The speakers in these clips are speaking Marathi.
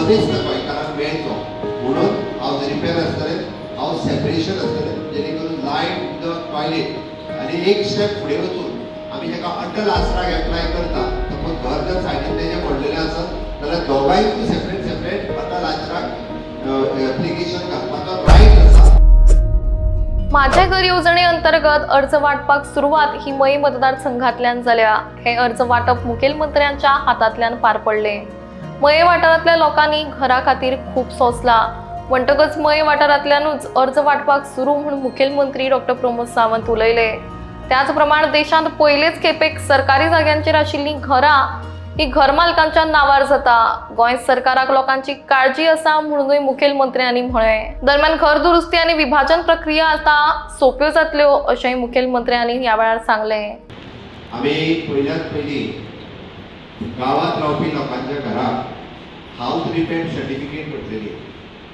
सविस्तर गोंयकारांक मेळचो म्हणून हाऊस रिपेर आसतले, हाऊस सेपरेशन आसतले, जेणे करून लायट, उदक, टॉयलेट आनी एक स्टेप फुडें वचून आमी जेका अटल आसराक एप्लाय करता, सपोज घर जर सायडीन तेजें पडलेलें आसत जाल्यार दोगांयकूय सेपरेट सेपरेट अटल आसराक एप्लिकेशन घालपाचो रायट आसा। माझे घर योजने अंतर्गत अर्ज वाटपाक सुरुवात ही मय मतदारसंघातल्यान जाल्या। हे अर्ज वाटप मुखेलमंत्र्यांच्या हातांतल्यान पार पडले। मय वाठारांतल्या लोकांनी घरा खातीर खूप सोंसला। म्हणटकच मय वाठारांतल्यानूच अर्ज वाटपाक सुरू म्हणून मुखेलमंत्री डॉक्टर प्रमोद सावंत उलयले। त्याच प्रमाण देशांत पयलेच खेपेक सरकारी जाग्यांचेर आशिल्लीं घरां ही घरमालकांच्या नावार जाता। गोंय सरकाराक लोकांची काळजी आसा म्हणूनय मुखेलमंत्र्यांनी म्हळें। दरम्यान घर दुरुस्ती आनी विभाजन प्रक्रिया आता सोप्यो जातल्यो अशेंय मुखेलमंत्र्यांनी ह्या वेळार सांगलें। आमी पयल्याच पयलीं गांवांत रावपी लोकांच्या घराक हाऊस रिपेर सर्टिफिकेट करतली।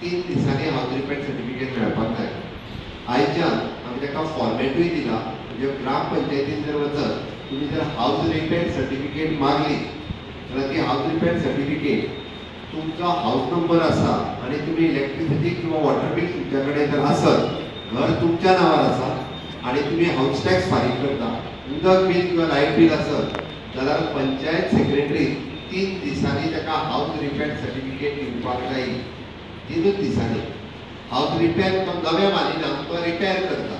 3 दिसांनी हाऊस रिपेर सर्टिफिकेट मेळपाक जाय। आयच्यान आमी ताका फॉर्मेटूय दिला, म्हणजे ग्रामपंचायतीन जर वचत तुमी जर हाऊस रिपेर सर्टिफिकेट मागली जाल्यार ती हाऊस रिपेर सर्टिफिकेट तुमचो हाऊस नंबर आसा आनी तुमी इलेक्ट्रिसिटी किंवा वॉटर बील तुमच्या कडेन जर आसत, घर तुमच्या नांवार आसा आनी तुमी हाऊस टॅक्स फारीक करता, उदक बील किंवा लायट बील आसत जाल्यार पंचायत सेक्रेटरी 3 दिसांनी ताका हाऊस रिपेर सर्टिफिकेट दिवपाक जाय। 3 दिसांनी हाऊस रिपेर तो नवे मानिना, तो रिपेर करता,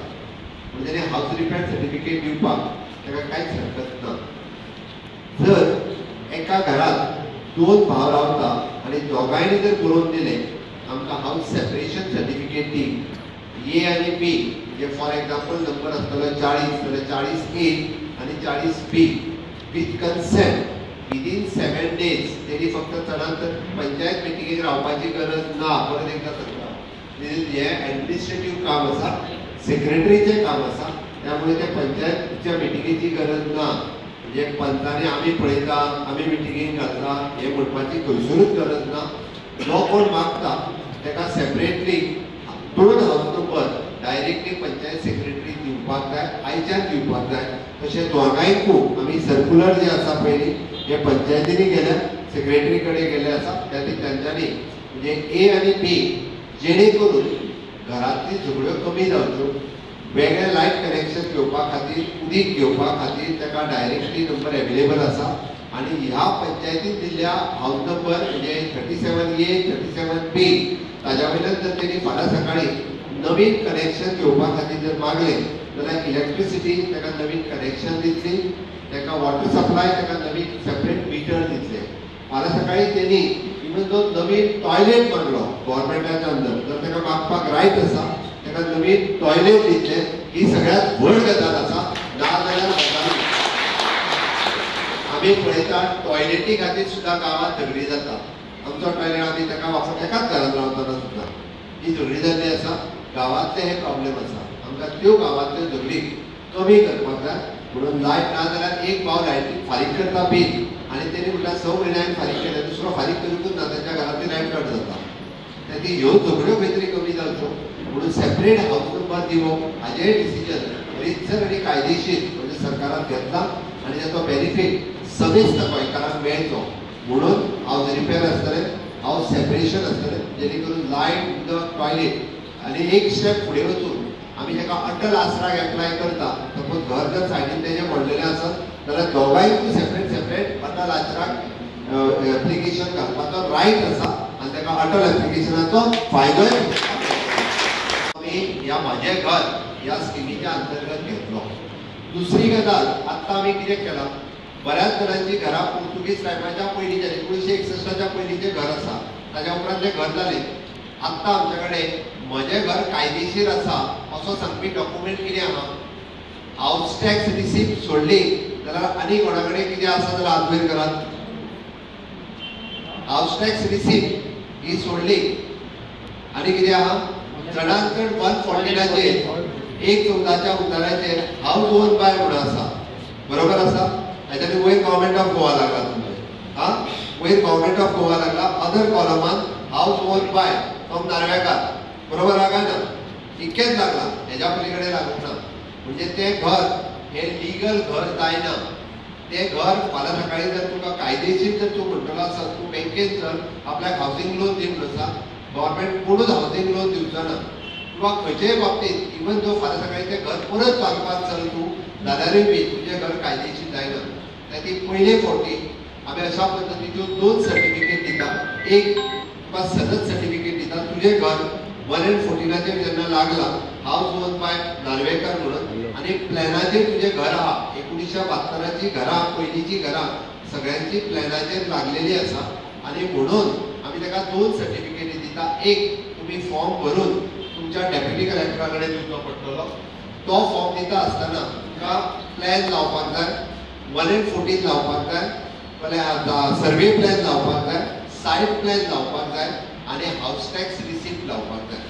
म्हणजे हाऊस रिपेर सर्टिफिकेट दिवपाक ताका कांयच हरकत ना। जर एका घरात 2 भाव रावता आनी दोगांयनी जर बरोवन दिले आमकां हाऊस सेपरेशन सर्टिफिकेट दी, ए आनी बी, म्हणजे फॉर एग्जांपल नंबर आसतलो 40 जाल्यार 40A आनी 40B with consent within 7 days तेणी फक्त चडांत चड पंचायत मिटिंगेक रावपाची गरज ना। परत एकदा सांगता, हे एडमिनिस्ट्रेटिव्ह काम आसा, सेक्रेटरीचें काम आसा, त्यामुळे त्या पंचायतच्या मिटिंगेची गरज ना। म्हणजे पंचांनी आमी पळयता, आमी मिटिंगेक घालता हे म्हणपाची खंयसरूच गरज ना। जो कोण मागता ताका separately 2 house number directly panchayat secretary दिवपाक जाय, आयच्यान दिवपाक जाय। तशें दोगांयकूय आमी सर्क्युलर जे आसा पयलीं हे पंचायतींनी गेल्या, सेक्रेटरी कडेन गेले आसा, तांच्यांनी म्हणजे ए आनी बी जेणे करून घरांतली झगड्यो कमी जावच्यो, वेगळे लायट कनेक्शन घेवपा खातीर, उदीक घेवपा खातीर ताका डायरेक्टली नंबर अवेलेबल आसा। आनी ह्या पंचायतीन दिल्ल्या हाऊस नंबर म्हणजे 37A 37B ताज्या वयल्यान जर तेणी फाल्यां सकाळी नवीन कनेक्शन घेवपा खातीर जर मागले जाल्यार इलेक्ट्रिसिटी ताका नवीन कनेक्शन दितली, ताका वॉटर सप्लाय ताका नवीन सेपरेट मिटर दितले। फाल्यां सकाळी तेणी इवन जो नवीन टॉयलेट मागलो गव्हर्मेंटाच्या अंडर जर ताका मागपाक रायट आसा, ताका नवीन टॉयलेट दितले। ही सगळ्यात व्हड गजाल आसा। नाजाल्यार आमी पळयता टॉयलेटी खातीर सुद्दां गांवांत झगडी जाता। आमचो टॉयलेट आमी ताका वापरता, एकाच घरांत रावतना सुद्दां ही झगडी जाल्ली आसा। गांवांतले हे प्रॉब्लेम आसा, आमकां त्यो गांवांतल्यो झगडी कमी करपाक जाय म्हणून लायट ना जाल्यार एक भाव लायटी फारीक करता बील आनी तेणी म्हटल्यार 6 म्हयन्यान फारीक केलें, दुसरो फारीक करूंकच ना, तांच्या घरांतली लायट कट जाता। ती ह्यो झगड्यो खंय तरी कमी जावच्यो म्हणून सेपरेट हाऊस नंबर दिवप हाजें डिसिजन रितसर आनी कायदेशीर म्हणजे सरकारान घेतला आनी ताचो बेनिफीट सविस्तर गोंयकारांक मेळचो म्हणून हाऊस रिपेर आसतले, हाऊस सेपरेशन आसतले, जेणे करून लायट, उदक, टॉयलेट आनी एक स्टेप फुडें वचून आमी जेका अटल आसराक एप्लाय करता, सपोज घर जर सायडीन तेजें पडलेलें आसत जाल्यार दोगांयकूय सेपरेट सेपरेट अटल आसराक एप्लिकेशन घालपाचो रायट आसा आनी ताका अटल एप्लिकेशनाचो फायदोय ह्या माझे घर ह्या स्किमीच्या अंतर्गत घेतलो। दुसरी गजाल आत्तां आमी कितें केलां, बऱ्याच जणांची घरां पोर्तुगीज टायमाच्या पयलींचे 1961च्या पयलींचे घर आसा, ताच्या उपरांत जे घर जालें। आत्तां आमचे कडेन म्हजें घर कायदेशीर आसा असो सांगपी डॉक्युमेंट कितें आहा? हाऊस टॅक्स रिसिप्ट सोडली जाल्यार आनी कोणा कडेन कितें आसा जाल्यार हात वयर करात। हाऊस टॅक्स रिसिप्ट ही सोडली आनी कितें आहा? चडांत चड 149चेर 1/14च्या उताराचेर हाऊस ओन बाय म्हणून आसा, बरोबर आसा? हेच्यानी वयर गव्हर्मेंट ऑफ गोवा लागला तुमचे, वयर गव्हर्मेंट ऑफ गोवा लागला। अदर कॉलमान house own by from Narvekar, बरोबर आहा ना? इतकेच लागला, हेच्या पलीकडे लागूंक ना। म्हणजे ते घर हे लिगल घर जायना ते घर फाल्यां सकाळी जर तुका कायदेशीर जर तूं म्हणटलो आसा तूं बँकेत जर आपल्याक हावसिंग लोन दिवन आसा गव्हर्मेंट कोणूच हावसिंग लोन दिवचो ना किंवा खंयच्याय बाबतींत इवन जो फाल्यां सकाळी तें घर परत बांदपाक चल तूं जाल्यारूय बी तुजें घर कायदेशीर जायना ती पयले फावटी आमी अशा पद्दतीच्यो 2 सर्टिफिकेट दिता एक तुका सनद सर्टिफिकेट दिता तुजें घर 114 जेन्ना लागला हाऊस ओन बाय नार्वेकर म्हणून आणि प्लॅनाचेर तुजें घर आहा 1972ची घरां पयलींची घरां सगळ्यांची प्लॅनाचेर लागलेली आसा आणि म्हणून आमी ताका 2 सर्टिफिकेटी दिता एक तुमी फॉर्म भरून तुमच्या डेप्युटी कलेक्टरा कडेन दिवचो पडटलो तो फॉर्म दिता आसतना तुमकां प्लॅन लावपाक जाय 114 लावपाक जाय सर्वे प्लॅन लावपाक जाय सायट प्लॅन लावपाक जाय आणि हाऊस टॅक्स रिसिप्ट लावपाक जाय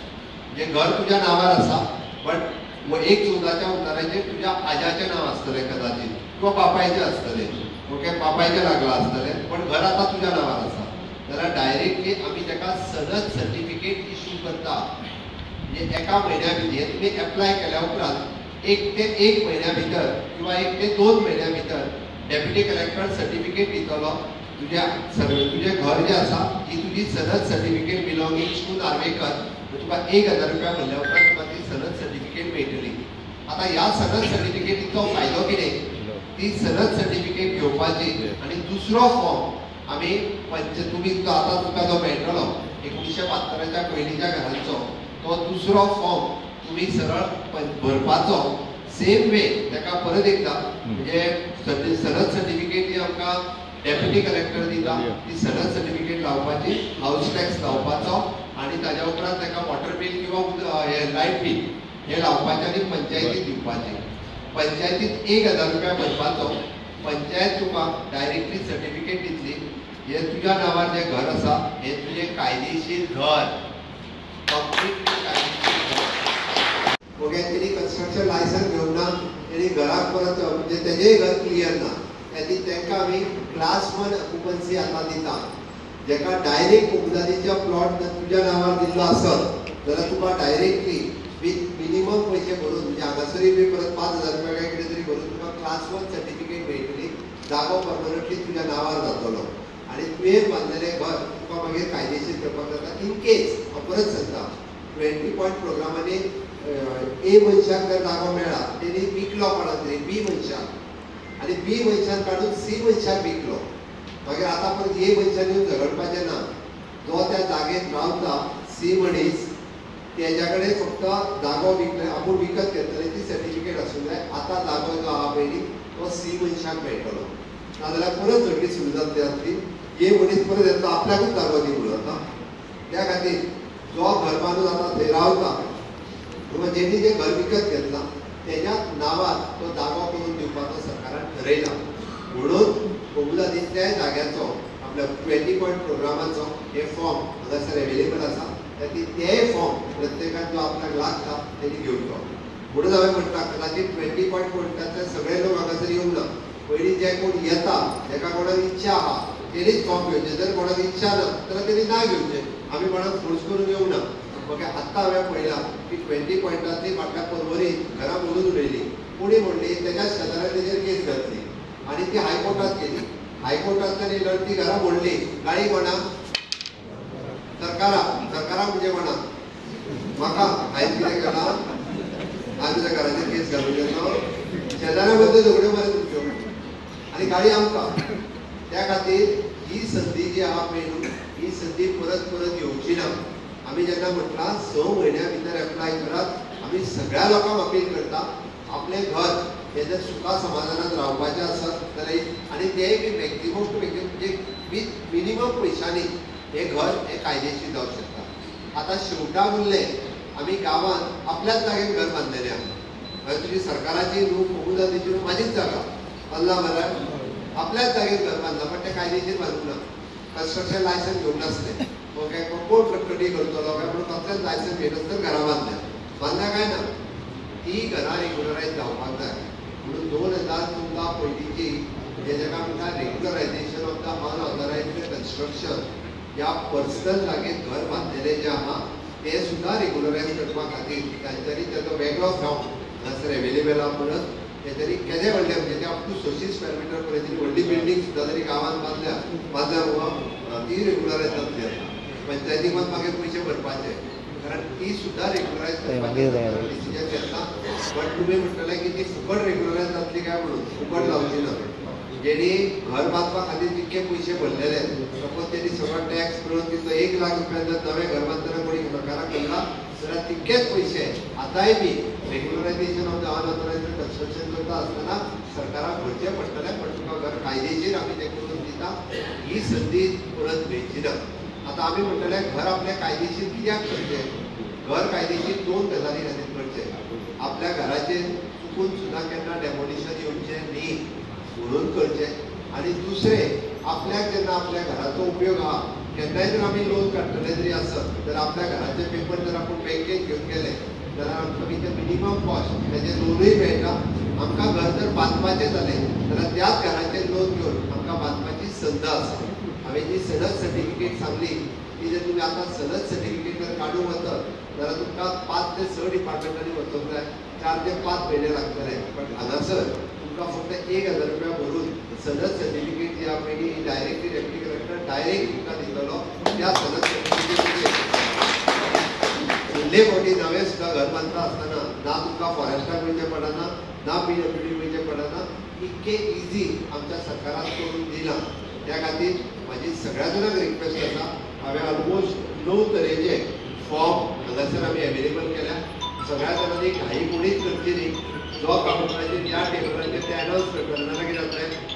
म्हणजे घर तुज्या नावार आसा बट एक चुदाच्या उताराचेर तुज्या आज्याचें नांव आसतलें कदाचित किंवा बापायचें आसतलें ओके बापायचें लागलां आसतलें पण घर आतां तुज्या नांवार आसा जाल्यार डायरेक्टली आमी ताका सनद सर्टिफिकेट इश्यू करता म्हणजे एका म्हयन्या भितर तुमी एप्लाय केल्या उपरांत 1 ते 1 म्हयन्या भितर किंवा 1 ते 2 म्हयन्या भितर डेप्युटी कलेक्टर सर्टिफिकेट दितलो तुजें घर जें आसा ही तुजी सनद सर्टिफिकेट बिलॉंगिंग्स टू नार्वेकर तुका 1000 रुपया भरल्या उपरांत तुका ती सनद सर्टिफिकेट मेळटली आतां ह्या सनद सर्टिफिकेटीचो फायदो कितें ती सनद सर्टिफिकेट घेवपाची आणि दुसरो फॉर्म आमी तुमी आतां तुका जो मेळटलो 1972च्या पयलींच्या घरांचो तो दुसरो फॉर्म तुमी सरळ भरपाचो सेम वे ताका परत एकदा म्हणजे सनद सर्टिफिकेट जी आमकां डेप्युटी कलेक्टर दिता ती सनद सर्टिफिकेट लावपाची हाऊस टॅक्स लावपाचो आणि ताज्या उपरांत ताका वॉटर बील किंवा लायट बील हे लावपाचें आनी पंचायतीक दिवपाचें पंचायतीत 1000 रुपया भरपाचो पंचायत तुका डायरेक्टली सर्टिफिकेट दितली हे तुज्या नांवार जें घर आसा हें तुजें कायदेशीर घर कंप्लीटली कायदेशीर घर ओके तेणी कन्स्ट्रक्शन लायसन्स घेवंक ना तेणी घराक परत म्हणजे तेजेंय घर क्लियर ना तांकां आमी क्लास 1 ऑक्युपन्सी आतां दिता जेका डायरेक्ट कुमदादीच्या प्लॉट जर तुज्या नांवार दिल्लो आसत जाल्यार तुका डायरेक्टली विथ मिनिमम पयशे भरून म्हणजे हांगासरूय बी परत 5000 रुपया काय कितें तरी भरून तुका क्लास 1 सर्टिफिकेट मेळटली जागो परमनंटली तुज्या नांवार जातलो आनी तुवें बांदलेलें घर तुका मागीर कायदेशीर करपाक जाता इन केस हांव परत सांगता 20 पॉयंट प्रोग्रामांनी ए मनशाक जर जागो मेळ्ळा तेणी विकलो कोणाक तरी बी मनशाक आणि बी मनशान काढून सी मनशाक विकलो मागीर आतां परत ए मनशान येवन झगडपाचें ना जो त्या जागेत रावता सी मनीस तेज्या कडेन फक्त जागो विकले आपूण विकत घेतले ती सर्टिफिकेट आसूंक जाय आतां जागो जो आहा पयलीं तो सी मनशाक मेळटलो नाजाल्यार परत झगडी सुरू जातली ए मनीस परत येतलो आपल्याकूच जागो दी म्हणून आतां त्या खातीर जो घर बांदून आतां थंय रावता किंवा जेणी जें घर विकत घेतलां तेज्या नांवार तो जागो करून दिवपाचो सरकारान ठरयला म्हणून कोमुलादींतल्या जाग्याचो आपल्या 20 पॉयंट प्रोग्रामाचो हे फॉर्म हांगासर एवेलेबल आसा ते फॉर्म प्रत्येकान जो आपल्याक लागता तेणी घेवचो म्हणून हांवें म्हणटा कदाचित 20 पॉयंट पॉयंटांतले सगळे लोक हांगासर येवंक ना पयलीं जे कोण येता जेका कोणाक इच्छा आहा तेणीच फॉर्म घेवचे जर कोणाक इच्छा ना जाल्यार तेणी ना घेवचे आमी कोणाक फोर्स करून येवंक ना ओके आत्तां हांवें पळयलां की 20 पॉयंटांतली फाटल्या पर्वरींत घरां मोडून उडयली कोणी म्हणली तेज्या शेजाऱ्यान तेजेर केस घातली आनी ती हायकोर्टांत गेली हायकोर्टांतल्यान येयल्यार ती घरां मोडली गाळी कोणाक सरकाराक म्हणजे कोणाक म्हाका हांवें कितें केलां हांवें तुज्या घराचेर केस घालून घेतलो शेजाऱ्या बद्दल झगड्यो मारी तुमच्यो आनी गाळी आमकां त्या खातीर ही संदी जी आहा पळय न्हू ही संदी परत परत येवची ना आमी जेन्ना म्हटलां 6 म्हयन्या भितर एप्लाय करात आमी सगळ्या लोकांक अपील करता आपलें घर हे जर सुखा समाधानात रावपाचें आसत जाल्यार आनी तेय बी मॅक्झिमम टू मॅक्झिमम म्हणजे विथ मिनिमम पयशांनी हे घर हे कायदेशीर जावंक शकता आतां शेवटाक उरलें आमी गांवांत आपल्याच जागेर घर बांदलेलें आहा तुजी सरकाराची न्हू कोमुदादीची न्हू म्हाजीच जागा अल्ला म्हळ्यार आपल्याच जागेर घर बांदलां पण तें कायदेशीर बांदूंक ना कन्स्ट्रक्शन लायसन्स घेवंक नासलें ओके कोण कटकटी करतलो काय म्हणून कसलेंच लायसन्स घेयनासतना घरां बांदल्या काय ना ती घरां रेग्युलरायज जावपाक जाय म्हणून 2014 पयलींची हे जेका म्हणटा रेग्युलरायजेशन ऑफ द अनऑथरायज्ड कन्स्ट्रक्शन ह्या पर्सनल जागेत घर बांदलेलें जें आहा ते सुद्दां रेग्युलरायज करपा खातीर तांच्यांनी तेजो वेगळो फॉर्म हांगासर एवेलेबल आहा म्हणून त्याच्यानी केदे व्हडले म्हणजे ते अप टू 600 स्क्वेअर मीटर पर्यंत व्हडली बिल्डींग सुद्दां जरी गांवांत बांदल्या ती रेग्युलरायज जातली आतां पंचायतीक मागीर पयशे भरपाचे कारण ती सुद्दां रेग्युलरायज करपाची डिसिजन घेतला बट तुमी म्हणटले की ती फुकट रेग्युलरायज जातली काय म्हणून फुकट लावची ना जेणी घर बांदपा खातीर जितके पयशे भरलेले सपोज तेणी सगळो टॅक्स करून तितलो 1 लाख रुपया जर नवें घर बांदतना कोणी सरकाराक करता जाल्यार तितकेच पयशे आतांय बी रेग्युलरायजेशन ऑफ द अनऑथरायज्ड कन्स्ट्रक्शन करता आसतना सरकाराक भरचे पडटले पण तुका घर कायदेशीर आमी तें करून दिता ही संदी परत मेळची ना आतां आमी म्हणटले घर आपले कायदेशीर कित्याक करचें घर कायदेशीर 2 गजाली खातीर करचें आपल्या घराचेर चुकून सुद्दां केन्ना डेमोलिशन येवचें न्ही म्हणून करचें आनी दुसरें आपल्याक जेन्ना आपल्या घराचो उपयोग आहा केन्नाय जर आमी लोन काडटले जरी आसत तर आपल्या घराचे पेपर जर आपूण बँकेत घेवन गेले जाल्यार आमकां भितर मिनिमम कॉस्ट तेजें लोनूय मेळटा आमकां घर जर बांदपाचें जालें जाल्यार त्याच घराचेर लोन घेवन आमकां बांदपाची संद आसा हांवें जी सनद सर्टिफिकेट सांगली ती जर तुमी आतां सनद सर्टिफिकेट जर काडूंक वचत जाल्यार तुमकां 5 ते 6 डिपार्टमेंटांनी वचूंक जाय 4 ते 5 म्हयने लागतले बट हांगासर तुमकां फक्त 1000 रुपया भरून सनद सर्टिफिकेट जी आहा पळय डायरेक्टली डेप्युटी कलेक्टर डायरेक्ट तुमकां दितलो त्या सनद सर्टिफिकेट फुडले फावटी नवें सुद्दां घर बांदता आसतना ना तुमकां फॉरेस्टाक वयचें पडना ना PWD वयचें पडना इतके इजी आमच्या सरकारान करून दिला त्या खातीर म्हाजी सगळ्या जाणांक रिक्वेस्ट आसा हांवें ऑलमोस्ट 9 तरेचे फॉर्म हांगासर आमी अवेलेबल केल्या सगळ्या जाणांनी घाई कोणीच करची न्ही जो काउंटराचेर ज्या टेबलाचेर ते अनाउन्स करतले जाल्यार कितें जातलें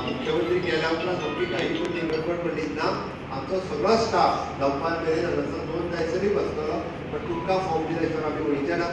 मुख्यमंत्री गेल्या उपरांत सामकी घाई पडली गडबड पडली ना आमचो सगळो स्टाफ 9 मेरेन हांगासर 2 जायसरी बसतलो बट तुमकां फॉर्म दिल्याशिवाय आमी वयचे ना